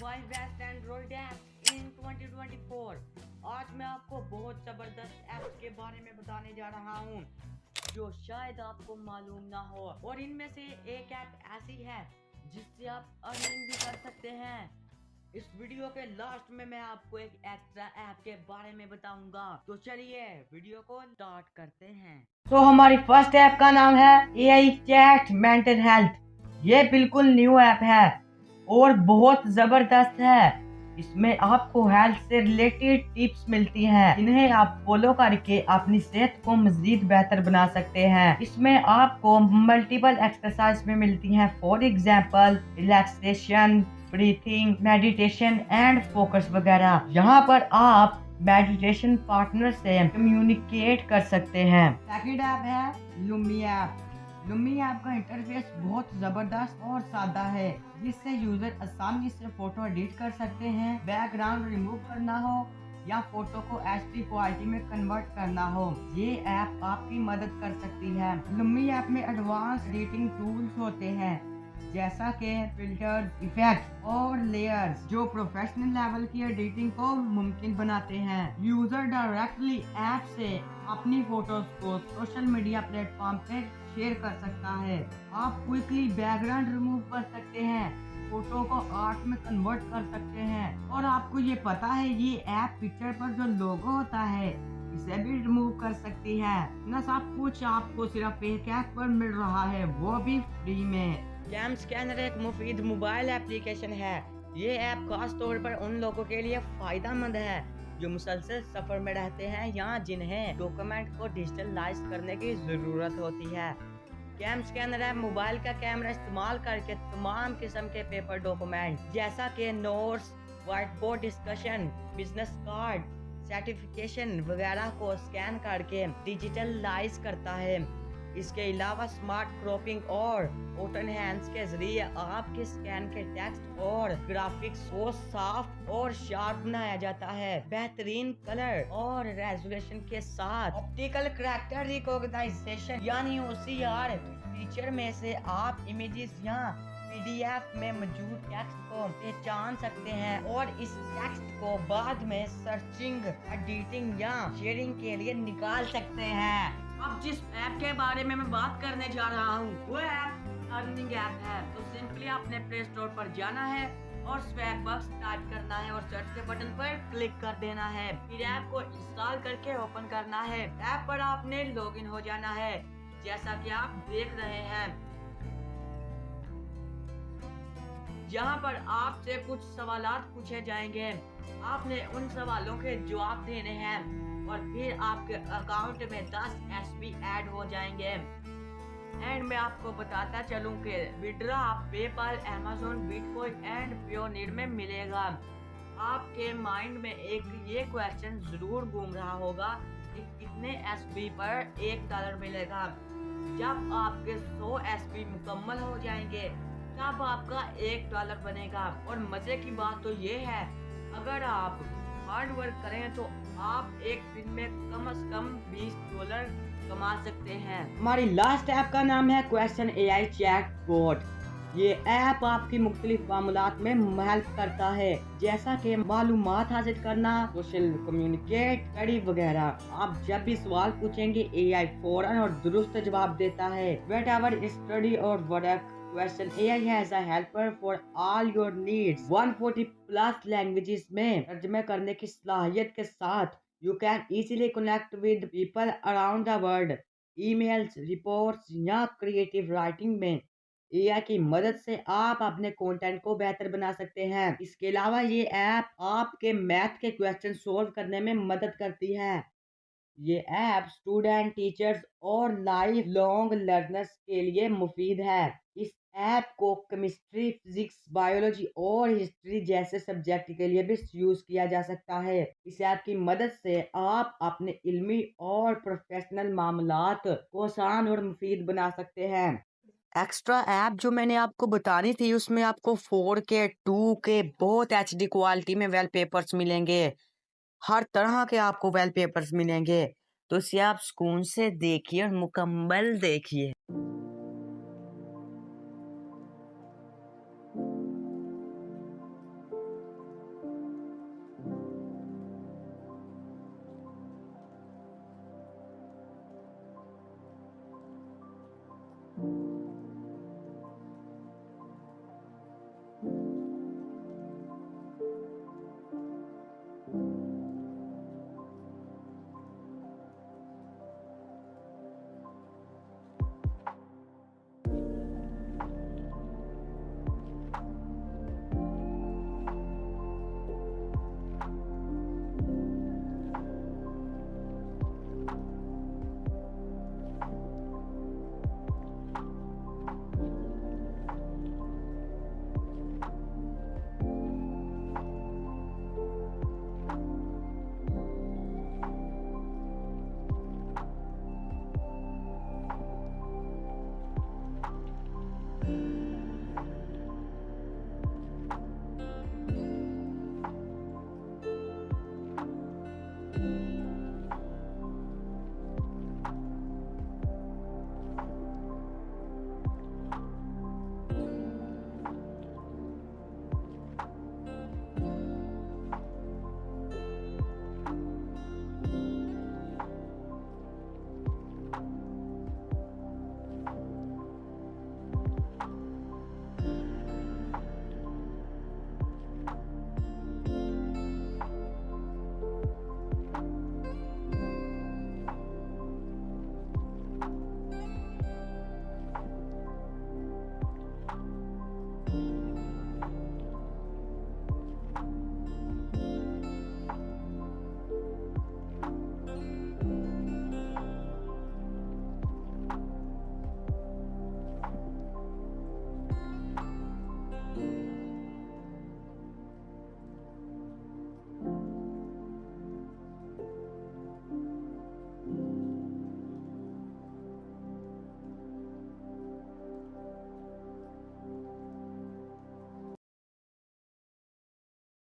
5 best Android apps इन 2024। आज मैं आपको बहुत जबरदस्त ऐप्स के बारे में बताने जा रहा हूँ जो शायद आपको मालूम ना हो, और इनमें से एक ऐप ऐसी है जिससे आप अर्निंग भी कर सकते हैं। इस वीडियो के लास्ट में मैं आपको एक एक्स्ट्रा ऐप के बारे में बताऊंगा, तो चलिए वीडियो को स्टार्ट करते हैं। तो हमारी फर्स्ट ऐप का नाम है AI चैट मेंटल हेल्थ। ये बिल्कुल न्यू ऐप है और बहुत जबरदस्त है। इसमें आपको हेल्थ से रिलेटेड टिप्स मिलती हैं, इन्हें आप फॉलो करके अपनी सेहत को मजीद बेहतर बना सकते हैं। इसमें आपको मल्टीपल एक्सरसाइज में मिलती हैं, for example relaxation, breathing, meditation and focus वगैरह। यहाँ पर आप मेडिटेशन पार्टनर से कम्युनिकेट कर सकते हैं। सेकंड ऐप है लुमी ऐप। लुमी ऐप का इंटरफेस बहुत जबरदस्त और सादा है, जिससे यूजर आसानी से फोटो एडिट कर सकते हैं, बैकग्राउंड रिमूव करना हो या फोटो को HD क्वालिटी में कन्वर्ट करना हो। ये ऐप आपकी मदद कर सकती है। लुमी ऐप में एडवांस एडिटिंग टूल्स होते हैं, जैसा कि फिल्टर, इफेक्ट और लेयर्स, जो प्रोफेशनल लेवल की एडिटिंग को मुमकिन बनाते हैं। यूजर डायरेक्टली ऐप से अपनी फोटोज को सोशल मीडिया प्लेटफॉर्म पे शेयर कर सकता है। आप क्विकली बैकग्राउंड रिमूव कर सकते हैं, फोटो को आर्ट में कन्वर्ट कर सकते हैं, और आपको ये पता है ये ऐप पिक्चर पर जो लोगो होता है इसे भी रिमूव कर सकती है। न सब कुछ आपको सिर्फ एक ऐप पर मिल रहा है, वो भी फ्री में। कैम स्कैनर एक मुफीद मोबाइल एप्लीकेशन है। ये ऐप खास तौर पर उन लोगों के लिए फायदेमंद है जो मुसलसल सफर में रहते हैं या जिन्हें डॉक्यूमेंट को डिजिटलाइज करने की जरूरत होती है। कैम स्कैनर ऐप मोबाइल का कैमरा इस्तेमाल करके तमाम किस्म के पेपर डॉक्यूमेंट, जैसा कि notes, white board discussion, business card, certification वगैरह को स्कैन करके डिजिटलाइज करता है। इसके अलावा स्मार्ट क्रॉपिंग और ऑटो एनहांस के जरिए आपके स्कैन के टेक्स्ट और ग्राफिक्स को साफ और शार्प बनाया जाता है, बेहतरीन कलर और रेजोल्यूशन के साथ। ऑप्टिकल कैरेक्टर रिकॉग्नाइजेशन यानी OCR फीचर में से आप इमेजेस या PDF में मौजूद टेक्स्ट को पहचान सकते हैं और इस टेक्स्ट को बाद में सर्चिंग, एडिटिंग या शेयरिंग के लिए निकाल सकते हैं। अब जिस ऐप के बारे में मैं बात करने जा रहा हूँ वो ऐप अर्निंग ऐप है। तो सिंपली आपने प्ले स्टोर पर जाना है और स्वैग बॉक्स टाइप करना है और सर्च के बटन पर क्लिक कर देना है। फिर ऐप को इंस्टॉल करके ओपन करना है। ऐप पर आपने लॉगिन हो जाना है, जैसा कि आप देख रहे हैं। यहाँ पर आपसे कुछ सवालात पूछे जाएंगे, आपने उन सवालों के जवाब देने हैं और फिर आपके अकाउंट में 10 SP ऐड हो जाएंगे। एंड मैं आपको बताता चलूं कि withdraw PayPal, Amazon, bitcoin and pioneer में मिलेगा। आपके माइंड में एक ये क्वेश्चन जरूर घूम रहा होगा कि कितने SP पर $1 मिलेगा। जब आपके 100 SP मुकम्मल हो जाएंगे तब आपका $1 बनेगा। और मजे की बात तो ये है, अगर आप हार्ड वर्क करें तो आप एक दिन में कम से कम $20 कमा सकते हैं। हमारी लास्ट ऐप का नाम है क्वेश्चन AI चैट बोट। ये ऐप आपकी मुख्तलिफ मामलात में हेल्प करता है, जैसा कि मालूमात हासिल करना, सोशल कम्युनिकेट, स्टडी वगैरह। आप जब भी सवाल पूछेंगे AI फौरन और दुरुस्त जवाब देता है। Whatever स्टडी और work, Question AI has a helper for all your needs। 140+ languages में तर्जमे करने की सलाहियत के साथ you can easily connect with people around the world। Emails, reports या क्रिएटिव राइटिंग में AI की मदद से आप अपने कंटेंट को बेहतर बना सकते हैं। इसके अलावा ये ऐप आपके मैथ के क्वेश्चन सोल्व करने में मदद करती है। ये ऐप स्टूडेंट, टीचर्स और लाइफ लॉन्ग लर्नर्स के लिए मुफीद है। इस ऐप को केमिस्ट्री, फिजिक्स, बायोलॉजी और हिस्ट्री जैसे सब्जेक्ट के लिए भी यूज किया जा सकता है। इस ऐप की मदद से आप अपने इल्मी और प्रोफेशनल मामलात को आसान और मुफीद बना सकते हैं। एक्स्ट्रा ऐप जो मैंने आपको बतानी थी उसमें आपको 4K, 2K बहुत HD क्वालिटी में वॉलपेपर्स मिलेंगे। हर तरह के आपको वॉलपेपर्स मिलेंगे, तो इसे आप सुकून से देखिए और मुकम्मल देखिए।